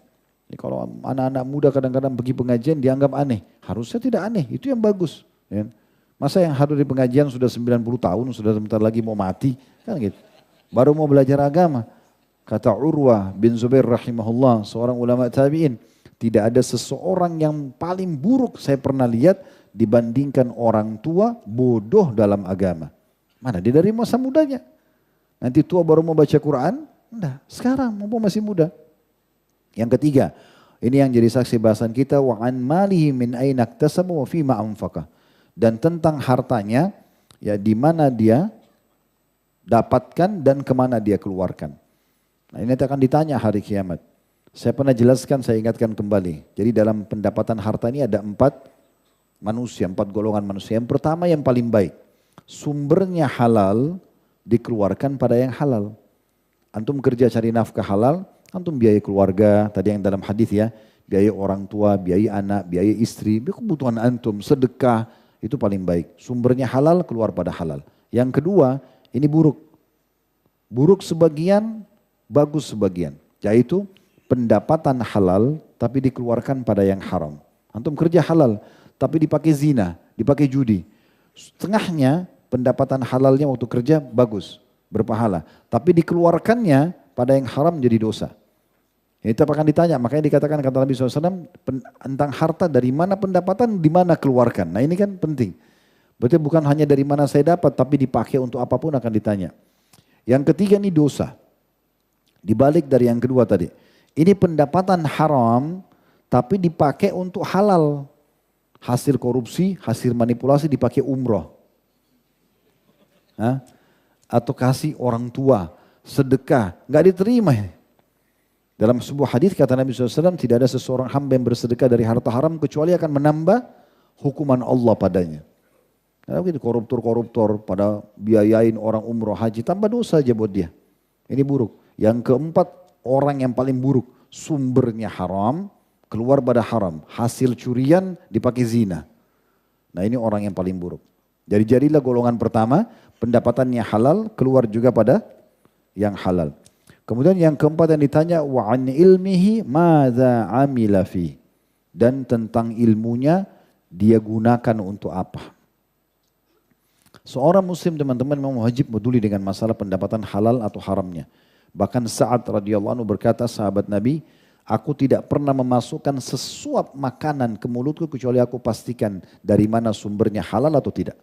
Jadi kalau anak-anak muda kadang-kadang pergi pengajian dianggap aneh. Harusnya tidak aneh, itu yang bagus. Ya. Masa yang hadir di pengajian sudah 90 tahun, sudah sebentar lagi mau mati, kan gitu. Baru mau belajar agama. Kata Urwah bin Zubair rahimahullah, seorang ulama tabi'in, tidak ada seseorang yang paling buruk saya pernah lihat dibandingkan orang tua bodoh dalam agama. Mana dia dari masa mudanya? Nanti tua baru mau baca Quran? Enggak, sekarang mumpung masih muda. Yang ketiga, ini yang jadi saksi bahasan kita, wa an malihi min aina iktasaba wa fima anfaqa. Dan tentang hartanya, ya di mana dia dapatkan dan kemana dia keluarkan. Nah ini nanti akan ditanya hari kiamat. Saya pernah jelaskan, saya ingatkan kembali. Jadi dalam pendapatan harta ini ada 4 golongan manusia. Yang pertama yang paling baik, sumbernya halal, dikeluarkan pada yang halal. Antum kerja cari nafkah halal, antum biaya keluarga, tadi yang dalam hadis ya, biaya orang tua, biaya anak, biaya istri, kebutuhan antum, sedekah, itu paling baik. Sumbernya halal, keluar pada halal. Yang kedua, ini buruk. Buruk sebagian, bagus sebagian. Yaitu pendapatan halal tapi dikeluarkan pada yang haram. Antum kerja halal tapi dipakai zina, dipakai judi. Setengahnya pendapatan halalnya waktu kerja bagus, berpahala. Tapi dikeluarkannya pada yang haram jadi dosa. Itu akan ditanya, makanya dikatakan kata Nabi SAW tentang harta dari mana pendapatan, di mana keluarkan. Nah ini kan penting. Berarti bukan hanya dari mana saya dapat tapi dipakai untuk apapun akan ditanya. Yang ketiga ini dosa. Dibalik dari yang kedua tadi. Ini pendapatan haram tapi dipakai untuk halal. Hasil korupsi, hasil manipulasi dipakai umroh. Atau kasih orang tua, sedekah. Nggak diterima. Dalam sebuah hadis kata Nabi SAW, tidak ada seseorang hamba yang bersedekah dari harta haram kecuali akan menambah hukuman Allah padanya. Nah, begitu koruptor-koruptor pada biayain orang umroh haji, tambah dosa aja buat dia. Ini buruk. Yang keempat, orang yang paling buruk, sumbernya haram, keluar pada haram, hasil curian dipakai zina. Nah ini orang yang paling buruk. Jadi jadilah golongan pertama, pendapatannya halal, keluar juga pada yang halal. Kemudian yang keempat yang ditanya, wa an ilmihi madza amila fi. Dan tentang ilmunya dia gunakan untuk apa. Seorang muslim teman-teman memang wajib peduli dengan masalah pendapatan halal atau haramnya. Bahkan Sa'ad radhiyallahu anhu berkata, sahabat Nabi, aku tidak pernah memasukkan sesuap makanan ke mulutku kecuali aku pastikan dari mana sumbernya halal atau tidak.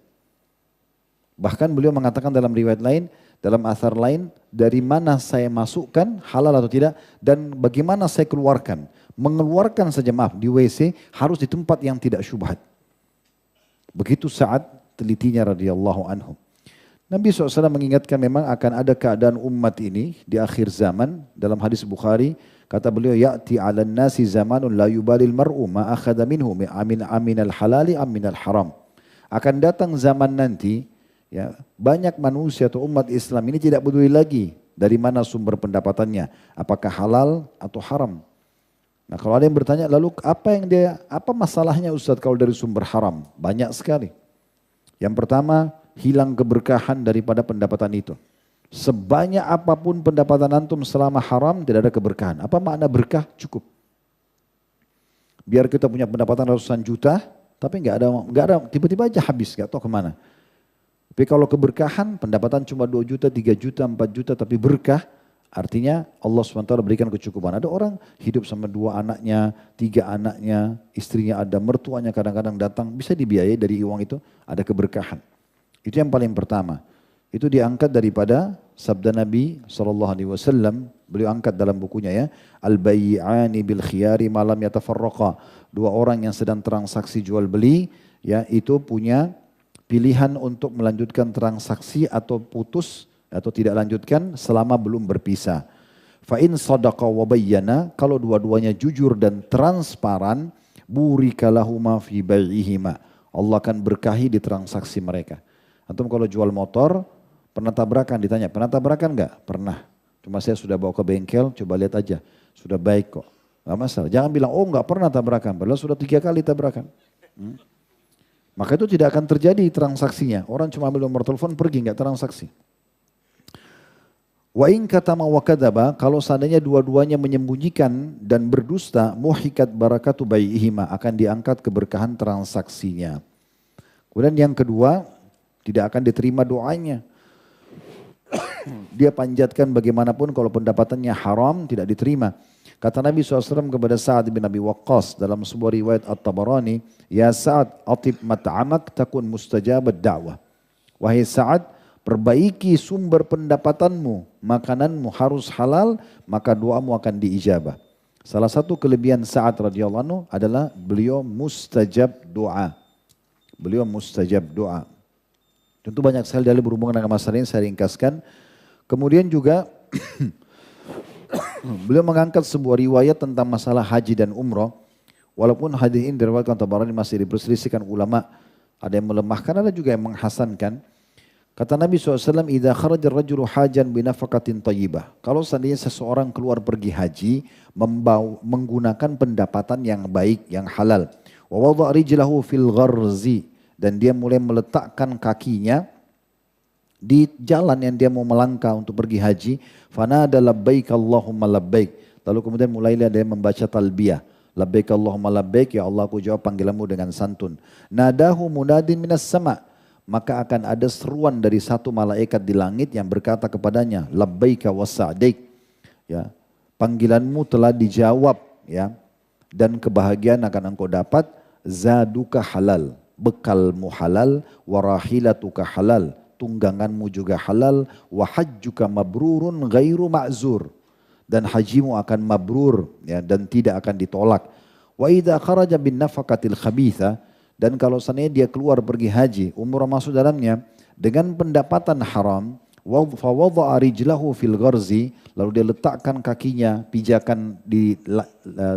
Bahkan beliau mengatakan dalam riwayat lain, dalam athar lain, dari mana saya masukkan halal atau tidak dan bagaimana saya keluarkan. Mengeluarkan saja di WC harus di tempat yang tidak syubhat. Begitu Sa'ad telitinya radhiyallahu anhu. Nabi SAW mengingatkan memang akan ada keadaan umat ini di akhir zaman. Dalam hadis Bukhari, kata beliau, ya'ti 'alan nasi zamanun la yubalil mar'u ma akhadha minhu aminal halali aminal haram. Akan datang zaman nanti, ya, banyak manusia atau umat Islam ini tidak peduli lagi dari mana sumber pendapatannya, apakah halal atau haram. Nah kalau ada yang bertanya, lalu apa masalahnya Ustaz kalau dari sumber haram? Banyak sekali. Yang pertama, hilang keberkahan daripada pendapatan itu. Sebanyak apapun pendapatan antum selama haram tidak ada keberkahan. Apa makna berkah? Cukup. Biar kita punya pendapatan ratusan juta, tapi nggak ada, tiba-tiba aja habis, nggak tahu kemana. Tapi kalau keberkahan, pendapatan cuma 2 juta, 3 juta, 4 juta, tapi berkah, artinya Allah SWT berikan kecukupan. Ada orang hidup sama 2 anaknya, 3 anaknya, istrinya ada, mertuanya kadang-kadang datang, bisa dibiayai dari uang itu, ada keberkahan. Itu yang paling pertama. Itu diangkat daripada sabda Nabi SAW. Beliau angkat dalam bukunya ya. Al-bayyi'ani bil khiyari malam yatafarraqa. 2 orang yang sedang transaksi jual beli, ya itu punya pilihan untuk melanjutkan transaksi atau putus atau tidak lanjutkan selama belum berpisah. Fa in sadaqa wa bayyana, kalau dua-duanya jujur dan transparan, burika lahuma fi bai'ihima. Allah akan berkahi di transaksi mereka. Antum kalau jual motor, pernah tabrakan, ditanya, pernah tabrakan enggak? Pernah. Cuma saya sudah bawa ke bengkel, coba lihat aja. Sudah baik kok. Nggak masalah. Jangan bilang, oh nggak pernah tabrakan. Padahal sudah 3 kali tabrakan. Maka itu tidak akan terjadi transaksinya. Orang cuma ambil nomor telepon pergi nggak transaksi. Wa in katama wa kadaba, kalau seandainya dua-duanya menyembunyikan dan berdusta, muhikat barakatu bai'ihima, akan diangkat keberkahan transaksinya. Kemudian yang kedua, tidak akan diterima doanya. Dia panjatkan bagaimanapun kalau pendapatannya haram tidak diterima. Kata Nabi SAW kepada Sa'ad bin Abi Waqqas dalam sebuah riwayat At-Tabarani, ya Sa'ad atib mat'amak takun mustajabat da'wah. Wahai Sa'ad, perbaiki sumber pendapatanmu, makananmu harus halal, maka doamu akan diijabah. Salah satu kelebihan Sa'ad radhiyallahu anhu adalah beliau mustajab doa. Beliau mustajab doa. Tentu banyak sekali dalil berhubungan dengan masalah ini saya ringkaskan. Kemudian juga beliau mengangkat sebuah riwayat tentang masalah haji dan umrah. Walaupun hadis ini diriwayatkan Tabarani masih diperselisihkan ulama. Ada yang melemahkan, ada juga yang menghasankan. Kata Nabi SAW, "Idza kharaja ar-rajulu hajan binafaqatin thayyibah." Kalau seandainya seseorang keluar pergi haji, menggunakan pendapatan yang baik, yang halal. Wa wada'a rijlahu fil gharzi, dan dia mulai meletakkan kakinya di jalan yang dia mau melangkah untuk pergi haji. Fanada labbaik Allahumma labbaik. Lalu kemudian mulailah dia membaca talbiyah. Labbaik Allahumma labbaik, ya Allah aku jawab panggilanmu dengan santun. Nadahu munadin minas sama'. Maka akan ada seruan dari satu malaikat di langit yang berkata kepadanya, labbaika wa sa'daik. Ya, panggilanmu telah dijawab, ya. Dan kebahagiaan akan engkau dapat, zaduka halal, bekalmu halal, warahilatuka halal, tungganganmu juga halal, wa hajjuka mabrurun ghairu ma'zur, dan hajimu akan mabrur, ya, dan tidak akan ditolak. Wa idza kharaja bin nafaqatil khabitha, dan kalau seandainya dia keluar pergi haji, umrah masuk dalamnya dengan pendapatan haram, fa wada'a rijlahu fil gharzi, lalu dia letakkan kakinya, pijakan di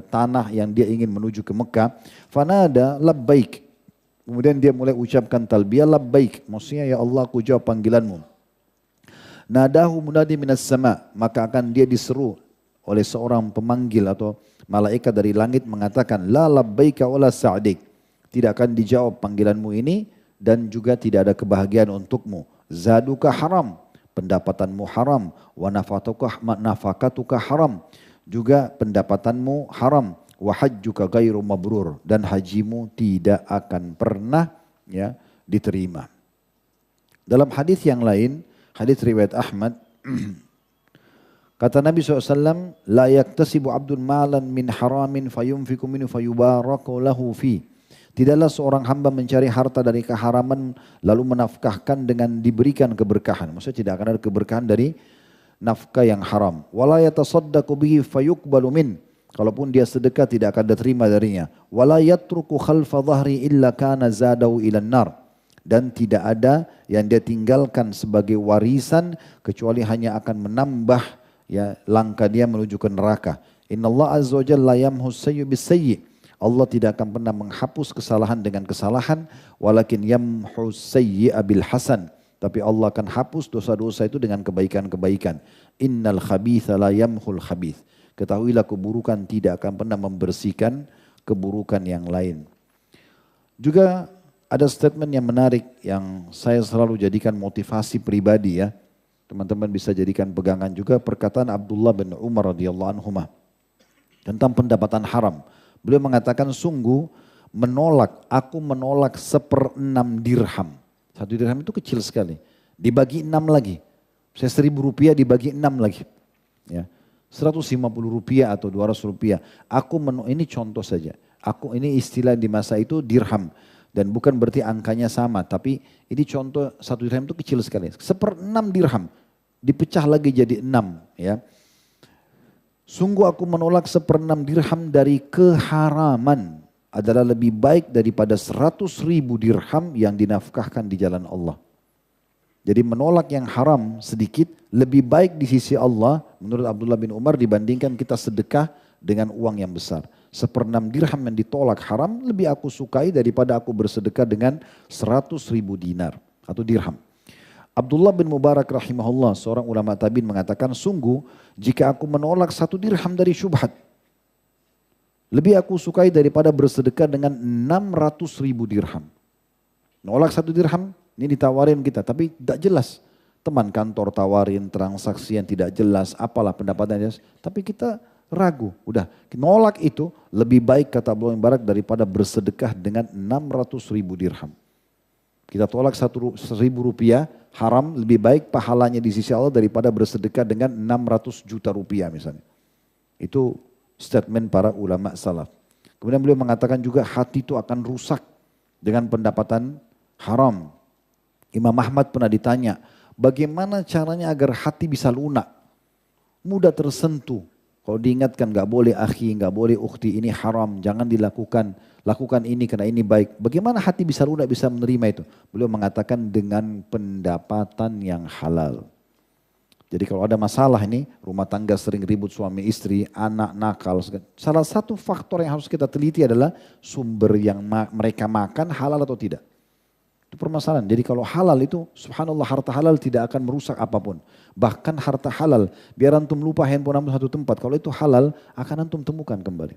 tanah yang dia ingin menuju ke Mekah, fanada labbaik. Kemudian dia mulai ucapkan talbiyah labbaik, maksudnya ya Allah aku jawab panggilanmu. Nadahu munadi minas sama, maka akan dia diseru oleh seorang pemanggil atau malaikat dari langit mengatakan la labbaika wala sa'dik. Tidak akan dijawab panggilanmu ini dan juga tidak ada kebahagiaan untukmu. Zaduka haram, pendapatanmu haram, wa nafakatuka haram, juga pendapatanmu haram, wa hajjuka ghairu mabrur, dan hajimu tidak akan pernah, ya, diterima. Dalam hadis yang lain, hadis riwayat Ahmad, kata Nabi SAW, la yaktasibu abdun malan min haramin fayunfiku minhu fayubaraku lahu fi. Tidaklah seorang hamba mencari harta dari keharaman lalu menafkahkan dengan diberikan keberkahan. Maksudnya tidak akan ada keberkahan dari nafkah yang haram. Wala yatasaddaqu bihi fayuqbalu min. Kalaupun dia sedekah tidak akan diterima darinya. Wala yatruku khalfa dhahri illa kana zadahu ilan nar. Dan tidak ada yang dia tinggalkan sebagai warisan kecuali hanya akan menambah, ya, langkah dia menuju ke neraka. Innallaha azza wa jalla yamhus sayyi bis sayyi. Allah tidak akan pernah menghapus kesalahan dengan kesalahan, walakin yamhus sayyi'a bil hasan. Tapi Allah akan hapus dosa-dosa itu dengan kebaikan-kebaikan. Innal khabitha la yamhul khabith. Ketahuilah keburukan tidak akan pernah membersihkan keburukan yang lain. Juga ada statement yang menarik yang saya selalu jadikan motivasi pribadi, ya. Teman-teman bisa jadikan pegangan juga, perkataan Abdullah bin Umar radhiyallahu anhuma tentang pendapatan haram. Beliau mengatakan, sungguh aku menolak 1/6 dirham. 1 dirham itu kecil sekali. Dibagi 6 lagi. Saya 1.000 rupiah dibagi 6 lagi. Ya. 150 rupiah atau 200 rupiah. Ini contoh saja. Ini istilah di masa itu dirham. Dan bukan berarti angkanya sama. Tapi ini contoh 1 dirham itu kecil sekali. 1/6 dirham. Dipecah lagi jadi 6. Ya. Sungguh aku menolak 1/6 dirham dari keharaman adalah lebih baik daripada 100.000 dirham yang dinafkahkan di jalan Allah. Jadi menolak yang haram sedikit lebih baik di sisi Allah menurut Abdullah bin Umar dibandingkan kita sedekah dengan uang yang besar. 1/6 dirham yang ditolak haram lebih aku sukai daripada aku bersedekah dengan 100.000 dinar atau dirham. Abdullah bin Mubarak rahimahullah, seorang ulama tabi'in, mengatakan, sungguh jika aku menolak 1 dirham dari syubhat, Lebih aku sukai daripada bersedekah dengan 600.000 dirham. Nolak 1 dirham, ini ditawarin kita, tapi tidak jelas. Teman kantor tawarin transaksi yang tidak jelas, apalah pendapatnya, tapi kita ragu. Udah, nolak itu lebih baik kata Abdullah bin Barak daripada bersedekah dengan 600.000 dirham. Kita tolak 1.000 rupiah, haram, lebih baik pahalanya di sisi Allah daripada bersedekah dengan 600 juta rupiah misalnya. Itu statement para ulama salaf. Kemudian beliau mengatakan juga hati itu akan rusak dengan pendapatan haram. Imam Ahmad pernah ditanya, bagaimana caranya agar hati bisa lunak? Mudah tersentuh. Kalau diingatkan gak boleh akhi, gak boleh ukhti, ini haram, jangan dilakukan. Lakukan ini karena ini baik. Bagaimana hati bisa lunak, bisa menerima itu? Beliau mengatakan dengan pendapatan yang halal. Jadi kalau ada masalah ini, rumah tangga sering ribut suami istri, anak nakal. Salah satu faktor yang harus kita teliti adalah sumber yang mereka makan halal atau tidak. Itu permasalahan. Jadi kalau halal itu, subhanallah harta halal tidak akan merusak apapun. Bahkan harta halal, biar antum lupa handphone antum satu tempat. Kalau itu halal, akan antum temukan kembali.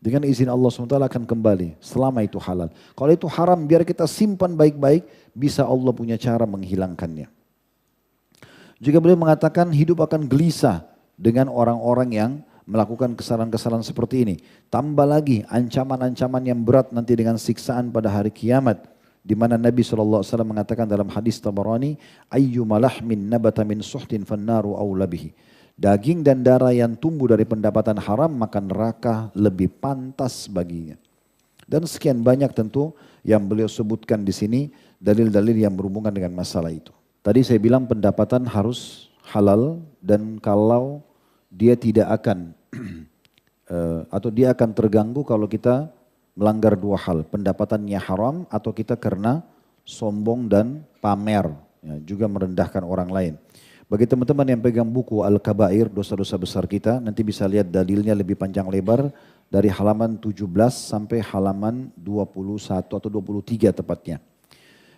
Dengan izin Allah SWT akan kembali, selama itu halal. Kalau itu haram, biar kita simpan baik-baik, bisa Allah punya cara menghilangkannya. Juga beliau mengatakan hidup akan gelisah dengan orang-orang yang melakukan kesalahan-kesalahan seperti ini. Tambah lagi ancaman-ancaman yang berat nanti dengan siksaan pada hari kiamat. Di mana Nabi SAW mengatakan dalam hadis Tabarani, ayyuma lahmin nabata min suhtin fannaru awla bihi. Daging dan darah yang tumbuh dari pendapatan haram maka neraka lebih pantas baginya. Dan sekian banyak tentu yang beliau sebutkan di sini dalil-dalil yang berhubungan dengan masalah itu. Tadi saya bilang pendapatan harus halal dan kalau dia tidak akan atau dia akan terganggu kalau kita melanggar 2 hal. Pendapatannya haram atau kita karena sombong dan pamer, ya, juga merendahkan orang lain. Bagi teman-teman yang pegang buku Al-Kabair, dosa-dosa besar kita, nanti bisa lihat dalilnya lebih panjang lebar dari halaman 17 sampai halaman 21 atau 23 tepatnya.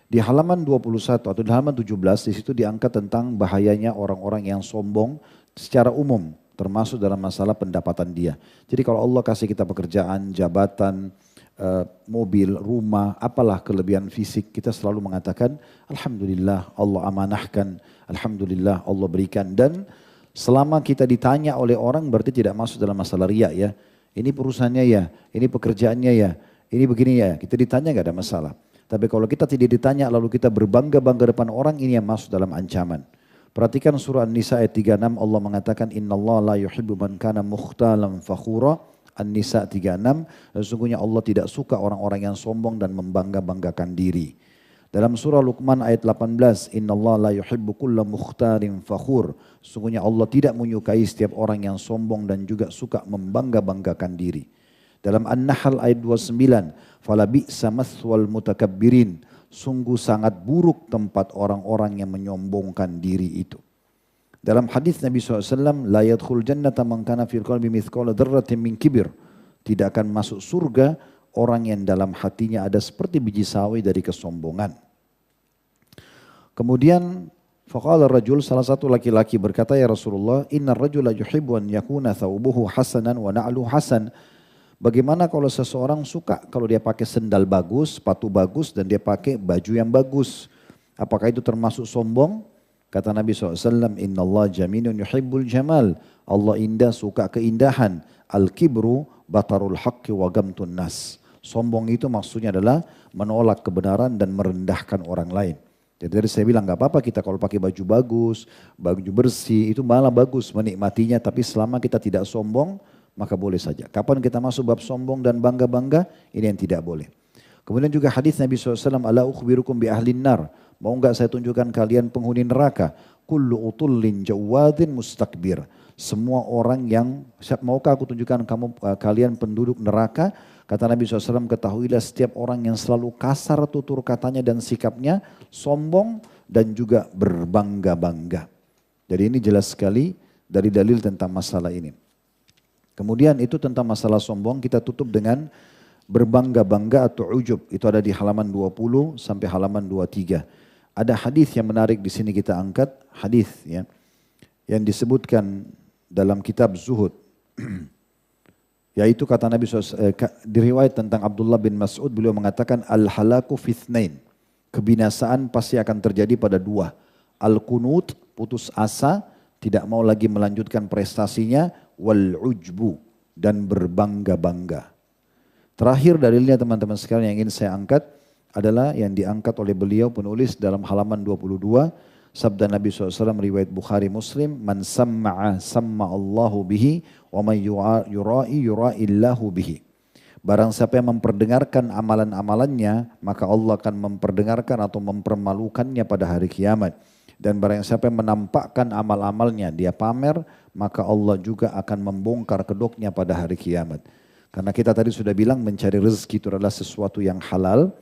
Di halaman 21 atau di halaman 17 di situ diangkat tentang bahayanya orang-orang yang sombong secara umum termasuk dalam masalah pendapatan dia. Jadi kalau Allah kasih kita pekerjaan, jabatan, mobil, rumah, apalah kelebihan fisik, kita selalu mengatakan alhamdulillah Allah amanahkan, alhamdulillah Allah berikan, dan selama kita ditanya oleh orang berarti tidak masuk dalam masalah riya ya. Ini perusahaannya ya, ini pekerjaannya ya, ini begini ya, kita ditanya gak ada masalah. Tapi kalau kita tidak ditanya lalu kita berbangga-bangga depan orang, ini yang masuk dalam ancaman. Perhatikan surah An-Nisa ayat 36, Allah mengatakan innallaha la yuhibbu man kana mukhtalan fakhura. An-Nisa 36, sesungguhnya Allah tidak suka orang-orang yang sombong dan membangga-banggakan diri. Dalam surah Luqman ayat 18, innallaha la yuhibbu kulla mukhtarin fakhur. Sesungguhnya Allah tidak menyukai setiap orang yang sombong dan juga suka membangga-banggakan diri. Dalam An-Nahl ayat 29, fala bi'sa mathwal mutakabbirin. Sungguh sangat buruk tempat orang-orang yang menyombongkan diri itu. Dalam hadis Nabi SAW, la yadkhul jannata man kana fil qalbi mithqala dzarratin min kibir. Tidak akan masuk surga orang yang dalam hatinya ada seperti biji sawi dari kesombongan. Kemudian faqala rajul, salah satu laki-laki berkata, ya Rasulullah, innar rajula yuhibbu an yakuna thawbuhu hasanan wa na'luhu hasan. Bagaimana kalau seseorang suka kalau dia pakai sendal bagus, sepatu bagus dan dia pakai baju yang bagus. Apakah itu termasuk sombong? Kata Nabi SAW, Inna Allah jaminun yuhibbul jamal. Allah indah, suka keindahan. Al-kibru batarul haqqi wa gamtun nas. Sombong itu maksudnya adalah menolak kebenaran dan merendahkan orang lain. Jadi dari saya bilang gak apa-apa kita kalau pakai baju bagus, baju bersih, itu malah bagus menikmatinya. Tapi selama kita tidak sombong, maka boleh saja. Kapan kita masuk bab sombong dan bangga-bangga, ini yang tidak boleh. Kemudian juga hadis Nabi SAW, ala ukhbirukum bi ahlin nar. Mau enggak saya tunjukkan kalian penghuni neraka? Kullu utullin jawadin mustakbir. Semua orang yang, maukah aku tunjukkan kalian penduduk neraka? Kata Nabi SAW, ketahuilah setiap orang yang selalu kasar tutur katanya dan sikapnya, sombong dan juga berbangga-bangga. Jadi ini jelas sekali dari dalil tentang masalah ini. Kemudian itu tentang masalah sombong kita tutup dengan berbangga-bangga atau ujub. Itu ada di halaman 20 sampai halaman 23. Ada hadis yang menarik di sini kita angkat, hadis ya yang disebutkan dalam kitab Zuhud. Yaitu kata Nabi SAW, diriwayat tentang Abdullah bin Mas'ud, beliau mengatakan al-halaku fithnain. Kebinasaan pasti akan terjadi pada dua. Al-kunut, putus asa, tidak mau lagi melanjutkan prestasinya. Wal-ujbu, dan berbangga-bangga. Terakhir dalilnya teman-teman sekalian yang ingin saya angkat adalah yang diangkat oleh beliau penulis dalam halaman 22. Sabda Nabi SAW riwayat Bukhari Muslim, man samma'a samma'allahu bihi wa man yura'i yura'illahu bihi. Barang siapa yang memperdengarkan amalan-amalannya, maka Allah akan memperdengarkan atau mempermalukannya pada hari kiamat. Dan barang siapa yang menampakkan amal-amalnya, dia pamer, maka Allah juga akan membongkar kedoknya pada hari kiamat. Karena kita tadi sudah bilang mencari rezeki itu adalah sesuatu yang halal.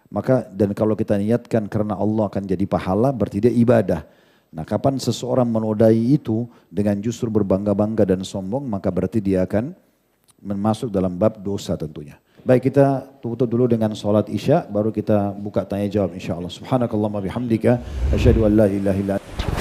Maka dan kalau kita niatkan karena Allah akan jadi pahala, berarti dia ibadah. Nah, kapan seseorang menodai itu dengan justru berbangga-bangga dan sombong, maka berarti dia akan masuk dalam bab dosa tentunya. Baik, kita tutup dulu dengan sholat isya, baru kita buka tanya jawab insyaAllah. Subhanakallahumma bihamdika, asyhadu an la ilaha illa anta.